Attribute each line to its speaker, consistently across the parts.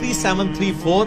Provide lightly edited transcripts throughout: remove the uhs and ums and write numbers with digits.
Speaker 1: 3734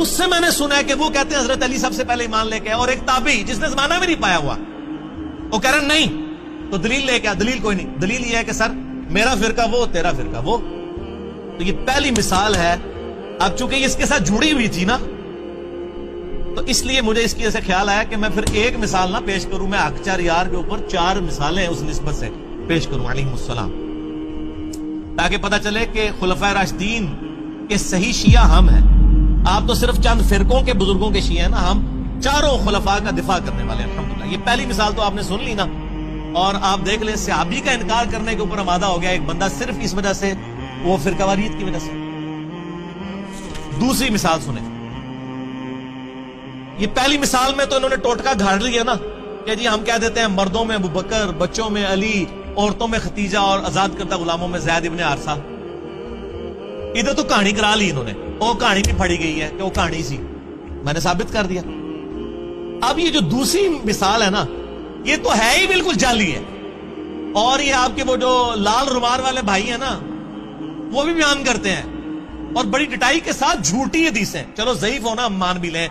Speaker 1: اس سے میں نے سنا ہے کہ وہ کہتے ہیں حضرت علی سب سے پہلے ایمان لے کے آئے، اور ایک تابعی جس نے زمانہ میں نہیں پایا ہوا وہ کہہ رہے نہیں تو دلیل لے کے آ۔ دلیل کوئی نہیں، دلیل یہ ہے کہ سر میرا فرقہ وہ تیرا فرقہ وہ۔ تو یہ پہلی مثال ہے۔ اب چونکہ یہ اس کے ساتھ جڑی ہوئی تھی نا، تو اس لیے مجھے اس کی وجہ سے خیال آیا کہ میں پھر ایک مثال نہ پیش کروں، میں اکچر یار کے اوپر 4 مثالیں اس نسبت سے پیش کروں علیہم السلام، تاکہ پتہ چلے کہ خلفائے راشدین کے صحیح شیعہ ہم ہیں۔ آپ تو صرف چند فرقوں کے بزرگوں کے شیعہ ہیں نا، ہم چاروں خلفاء کا دفاع کرنے والے ہیں الحمدللہ۔ یہ پہلی مثال تو آپ نے سن لی نا، اور آپ دیکھ لیں صحابی کا انکار کرنے کے اوپر آمادہ ہو گیا ایک بندہ صرف اس وجہ سے، وہ فرقہ واریت کی وجہ سے۔ دوسری مثال سنیں، یہ پہلی مثال میں تو انہوں نے ٹوٹکا گھاڑ لیا نا کہ جی ہم کہہ دیتے ہیں مردوں میں ابو بکر، بچوں میں علی، عورتوں میں ختیجہ اور آزاد کردہ غلاموں میں زید ابن حارثہ۔ ادھر تو کہانی کرا لی انہوں نے، وہ کہانی بھی پڑھی گئی ہے کہ وہ کہانی سی، میں نے ثابت کر دیا۔ اب یہ جو دوسری مثال ہے نا، یہ تو ہے ہی بالکل جعلی ہے، اور یہ آپ کے وہ جو لال رومال والے بھائی ہیں نا، وہ بھی بیان کرتے ہیں اور بڑی ڈٹائی کے ساتھ جھوٹی حدیثیں، چلو ضعیف ہونا ہم مان بھی لیں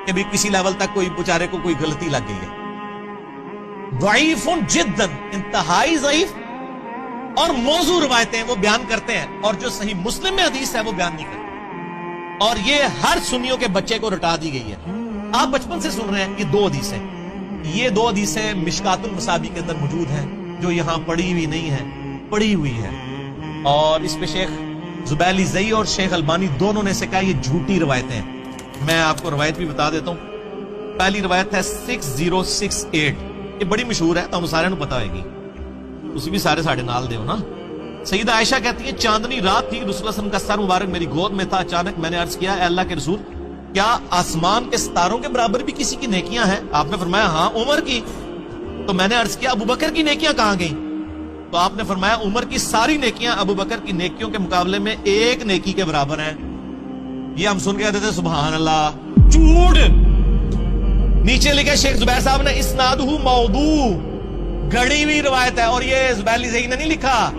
Speaker 1: کہ بھی کسی لیول تک کوئی بیچارے کو کوئی غلطی لگ گئی ہے، ضعیف جداً، انتہائی ضعیف اور موضوع روایتیں وہ بیان کرتے ہیں، اور جو صحیح مسلم میں حدیث ہے وہ بیان نہیں کرتے، اور یہ ہر سنیوں کے بچے کو رٹا دی گئی ہے۔ آپ بچپن سے سن رہے ہیں یہ 2 حدیثیں، یہ 2 حدیثیں مشکات المصابیح کے اندر موجود ہیں، جو یہاں پڑھی ہوئی نہیں ہے، پڑھی ہوئی ہے، اور اس پہ شیخ زبیلی زئی اور شیخ البانی دونوں نے سے کہا یہ جھوٹی روایتیں ہیں۔ میں آپ کو روایت بھی بتا دیتا ہوں۔ پہلی روایت ہے 6068، یہ بڑی مشہور ہے، تو سارے نو پتا ہوئے گی، اسی بھی سارے ساڑھے نال دے ہو نا۔ سیدہ عائشہ کہتی ہیں چاندنی رات تھی، رسول اللہ صلی اللہ علیہ وسلم کا سر مبارک میری گود میں تھا، اچانک میں نے عرض کیا اے اللہ کے رسول، کیا آسمان کے ستاروں کے برابر بھی کسی کی نیکیاں ہیں؟ آپ نے فرمایا ہاں عمر کی۔ تو میں نے عرض کیا ابو بکر کی نیکیاں کہاں گئیں؟ تو آپ نے فرمایا عمر کی ساری نیکیاں ابو بکر کی نیکیوں کے مقابلے میں ایک نیکی کے برابر ہیں۔ یہ ہم سن کے کہتے تھے سبحان اللہ، جھوٹ۔ نیچے لکھے شیخ زبیر صاحب نے اسنادہ موضوع، گڑی ہوئی روایت ہے، اور یہ زبیلی زئی نے نہیں لکھا۔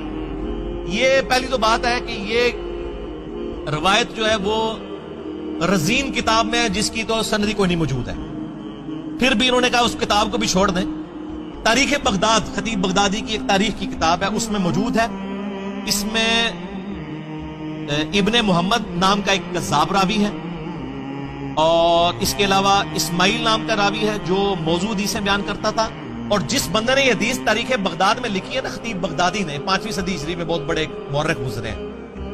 Speaker 1: یہ پہلی تو بات ہے کہ یہ روایت جو ہے وہ رزین کتاب میں ہے، جس کی تو سندی کوئی نہیں موجود ہے۔ پھر بھی انہوں نے کہا اس کتاب کو بھی چھوڑ دیں۔ تاریخ بغداد، خطیب بغدادی کی ایک تاریخ کی کتاب ہے، اس میں موجود ہے۔ اس میں ابن محمد نام کا ایک کذاب راوی ہے، اور اس کے علاوہ اسماعیل نام کا راوی ہے جو موضوع حدیثیں بیان کرتا تھا، اور جس بندے نے یہ حدیث تاریخ بغداد میں لکھی ہے نا، خطیب بغدادی نے 5ویں صدی ہجری میں بہت بڑے مورخ گزرے ہیں،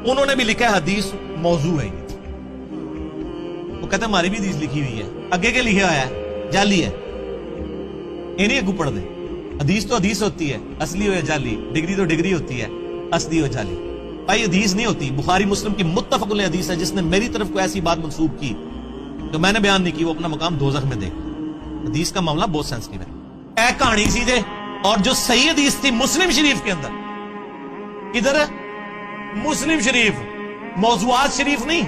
Speaker 1: انہوں نے بھی لکھا ہے حدیث موضوع ہے۔ وہ کہتے ہیں ہماری بھی حدیث لکھی ہوئی ہے، اگے کے لکھا ہوا ہے، جعلی ہے، انہیں اگو پڑھ دیں۔ حدیث تو حدیث ہوتی ہے، اصلی ہو یا جعلی، ڈگری تو ڈگری ہوتی ہے، اصلی ہو جعلی۔ بھائی حدیث نہیں ہوتی، بخاری مسلم کی متفق علیہ حدیث ہے، جس نے میری طرف کوئی ایسی بات منسوب کی جو میں نے بیان نہیں کی، وہ اپنا مقام دوزخ میں دیکھ۔ حدیث کا معاملہ بہت سینسٹیو ہے۔ اے کہانی سیدھے، اور جو صحیح حدیث تھی مسلم شریف کے اندر، ادھر مسلم شریف، موضوعات شریف نہیں،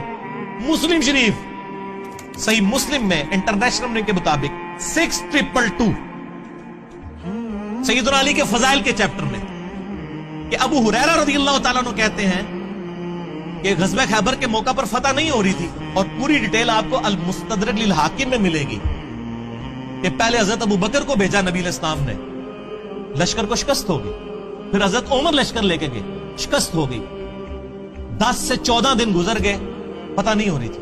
Speaker 1: مسلم شریف، صحیح مسلم میں انٹرنیشنل نمبر کے مطابق 6222 سیدنا علی کے فضائل کے چیپٹر میں، کہ ابو ہریرہ رضی اللہ تعالیٰ عنہ کہتے ہیں کہ غزوہ خیبر کے موقع پر فتح نہیں ہو رہی تھی، اور پوری ڈیٹیل آپ کو المستدرک للحاکم میں ملے گی کہ پہلے حضرت ابو بکر کو بھیجا نبی علیہ السلام نے، لشکر کو شکست ہو گئی، پھر حضرت عمر لشکر لے کے گئے، شکست ہو گئی، 10 سے 14 دن گزر گئے، فتح نہیں ہو رہی تھی،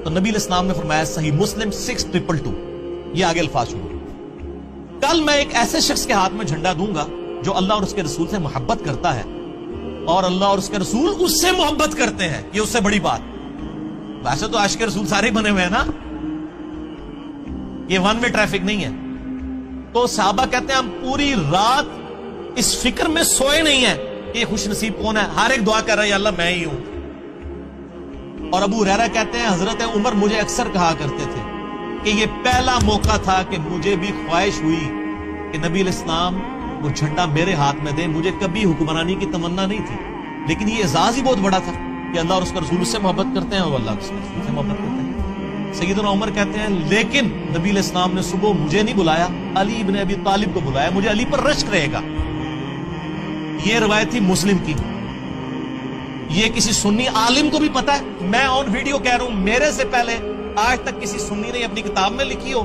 Speaker 1: تو نبی علیہ السلام نے فرمایا صحیح مسلم 6222، یہ آگے الفاظ شروع، کل میں ایک ایسے شخص کے ہاتھ میں جھنڈا دوں گا جو اللہ اور اس کے رسول سے محبت کرتا ہے، اور اللہ اور اس کے رسول اس سے محبت کرتے ہیں، یہ اس سے بڑی بات۔ ویسے تو عاشق رسول سارے بنے ہوئے ہیں نا، یہ ون وے ٹریفک نہیں ہے۔ تو صحابہ کہتے ہیں ہم پوری رات اس فکر میں سوئے نہیں ہیں کہ یہ خوش نصیب کون ہے، ہر ایک دعا کر رہا ہے یا اللہ میں ہی ہوں۔ اور ابو ہریرہ کہتے ہیں حضرت عمر مجھے اکثر کہا کرتے تھے کہ یہ پہلا موقع تھا کہ مجھے بھی خواہش ہوئی کہ نبی علیہ السلام وہ جھنڈا میرے ہاتھ میں دیں، مجھے کبھی حکمرانی کی تمنا نہیں تھی، لیکن یہ اعزاز ہی بہت بڑا تھا کہ اللہ اور اس کا رسول اس سے محبت کرتے ہیں، اور اللہ اس کے رسول سے محبت کرتے ہیں۔ سیدنا عمر کہتے ہیں لیکن نبی علیہ السلام نے صبح مجھے نہیں بلایا، علی ابن ابی طالب کو بلایا، مجھے علی پر رشک رہے گا۔ یہ روایت تھی مسلم کی، یہ کسی سنی عالم کو بھی پتا ہے، میں آن ویڈیو کہہ رہا ہوں، میرے سے پہلے آج تک کسی سنی نے اپنی کتاب میں لکھی ہو